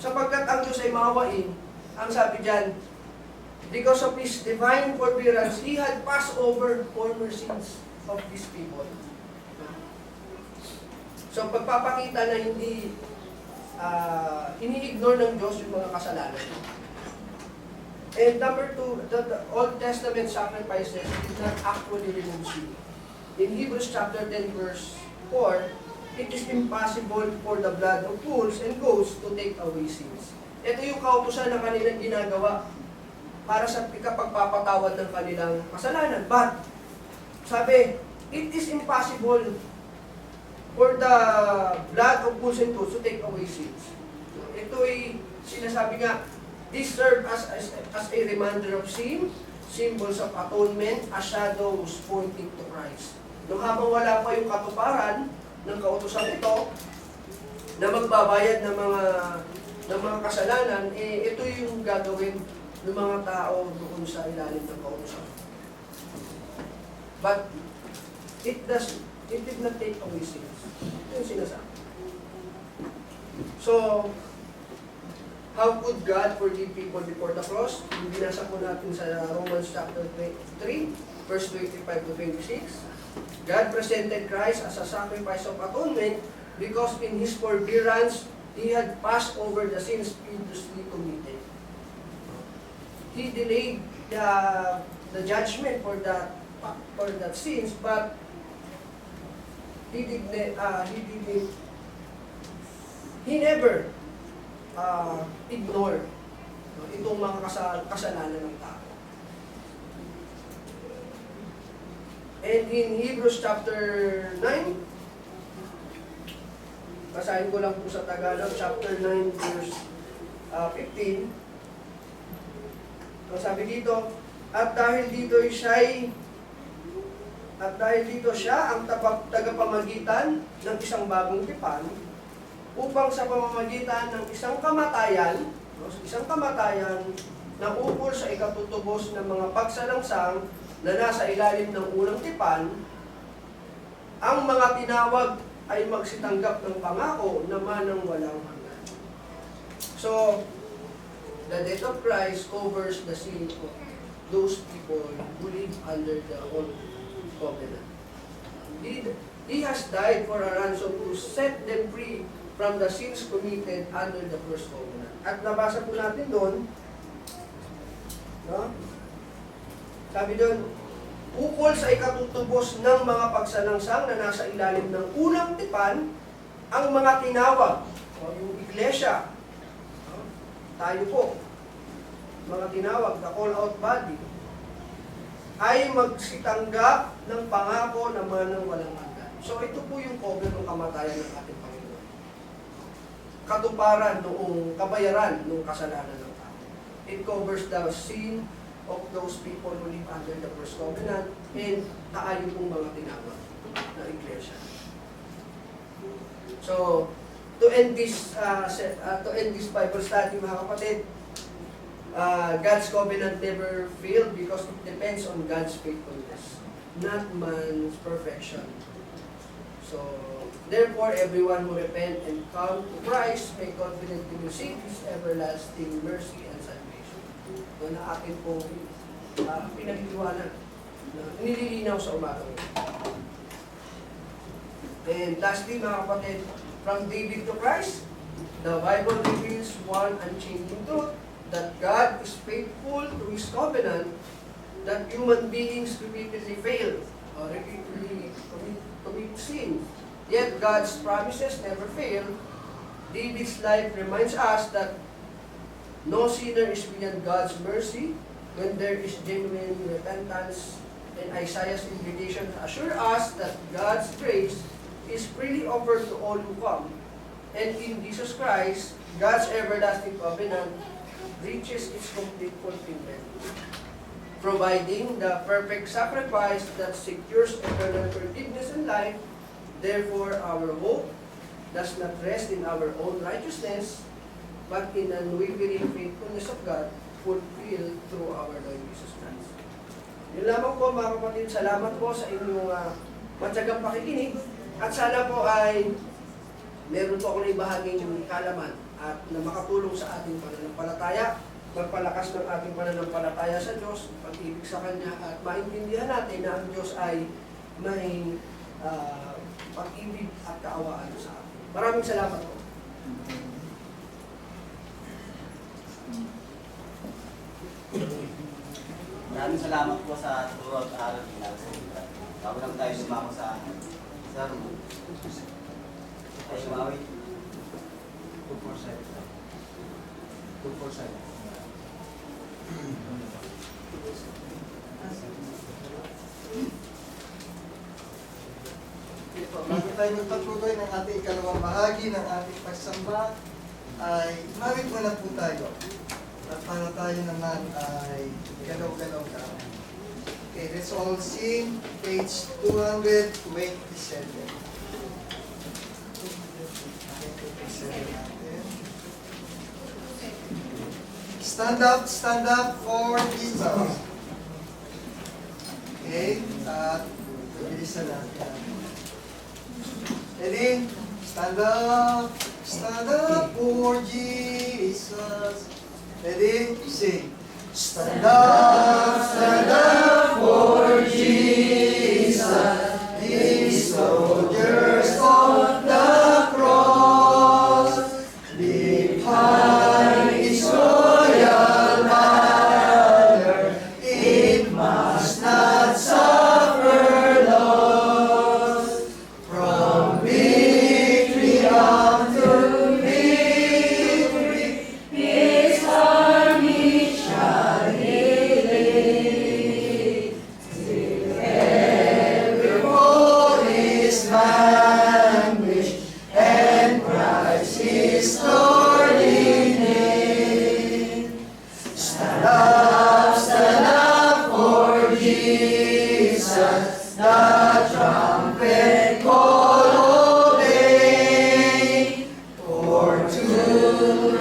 Sapagkat ang Diyos ay maawain, ang sabi dyan, because of His divine forbearance, He had passed over former sins of these people. So, pagpapakita na hindi ini-ignore ng Diyos yung mga kasalanan. And number 2, the Old Testament sacrifices did not actually remove sin. In Hebrews chapter 10 verse 4, it is impossible for the blood of bulls and goats to take away sins. Ito yung kautusan na kanilang ginagawa para sa ikapagpapatawad ng kanilang kasalanan. But, sabi, it is impossible for the blood of bulls and goats to take away sins. Ito ay sinasabi nga, this serve as a reminder of sin, symbols of atonement, as shadows pointing to Christ. Nung habang wala pa yung katuparan ng kautusan ito, na magbabayad ng mga kasalanan, ito yung gagawin ng mga tao doon sa ilalim ng kautusan. But, it did not take away sins. Ito yung sinasabi. So, how could God forgive people before the cross? Yung binasa po natin sa Romans chapter 3, verse 25 to 26. God presented Christ as a sacrifice of atonement because in His forbearance, He had passed over the sins previously committed. He delayed the judgment for that sins, but He never ignore itong mga kasalanan ng tao. And in Hebrews chapter 9, basahin ko lang po sa Tagalog, chapter 9 verse 15. So sabi dito, at dahil dito siya ang tagapamagitan ng isang bagong tipan, upang sa pamamagitan ng isang kamatayan na ukol sa ikatutubos ng mga pagsalangsang na nasa ilalim ng unang tipan, ang mga tinawag ay magsitanggap ng pangako na manang walang hanggan. So, the death of Christ covers the sin of those people who live under the old covenant. He has died for a ransom to set them free from the sins committed under the first covenant. At nabasa po natin doon, no? Sabi doon, ukol sa ikatutubos ng mga pagsalangsang na nasa ilalim ng unang tipan, ang mga tinawag, o yung iglesia, no? Tayo po, mga tinawag, the call-out body, ay magsitanggap ng pangako na manang walang hanggan. So ito po yung cover ng kamatayan ng ating Panginoon. Katuparan noong kabayaran ng kasalanan ng tao. It covers the sin of those people who live under the first covenant and tayo pong mga tinawag na iglesia. So, to end this Bible study, mga kapatid, God's covenant never failed because it depends on God's faithfulness, not man's perfection. So, therefore, everyone who repent and come to Christ may confidently receive His everlasting mercy and salvation. So, na akin po pinagdiwanan, nililinaw sa umaga. And lastly, mga kapatid, from David to Christ, the Bible reveals one unchanging truth, that God is faithful to His covenant, that human beings repeatedly fail or repeatedly commit sin. Yet God's promises never fail. David's life reminds us that no sinner is beyond God's mercy when there is genuine repentance, and Isaiah's invitation assures us that God's grace is freely offered to all who come. And in Jesus Christ, God's everlasting covenant reaches its complete fulfillment, providing the perfect sacrifice that secures eternal forgiveness and life. Therefore, our hope does not rest in our own righteousness, but in unwavering faithfulness of God, fulfilled through our Lord Jesus Christ. Yun lamang po, mga kapatid. Salamat po sa inyong matyagang pakikinig, at sana po ay meron po akong ibahaging kalaman at na makatulong sa ating pananampalataya, magpalakas ng ating pananampalataya sa Diyos, pag-ibig sa Kanya, at maintindihan natin na ang Diyos ay may pag-ibig at kaawaan sa atin. Maraming salamat po. Maraming salamat po sa turo at aral nila sa Biblia. Bago lang tayo sumako sa sermon. Ay, sumawi. 247. 247. Bago tayo magpatuloy ng ating ikalawang bahagi ng ating pagsamba, ay mawit muna po tayo. At para tayo naman ay galaw-galaw ka. Okay, let's all sing page 227. Stand up for Jesus. Okay, at bilisan natin. Ready? Stand up for Jesus. Ready? Sing. Stand up for Jesus. These soldiers on the cross, behind His royal banner, it must not suffer loss. From victory unto victory, His army shall he lead. Till every foe is vanquished, and Christ is Lord in name. Stand up for Jesus, the trumpet call obey, for to the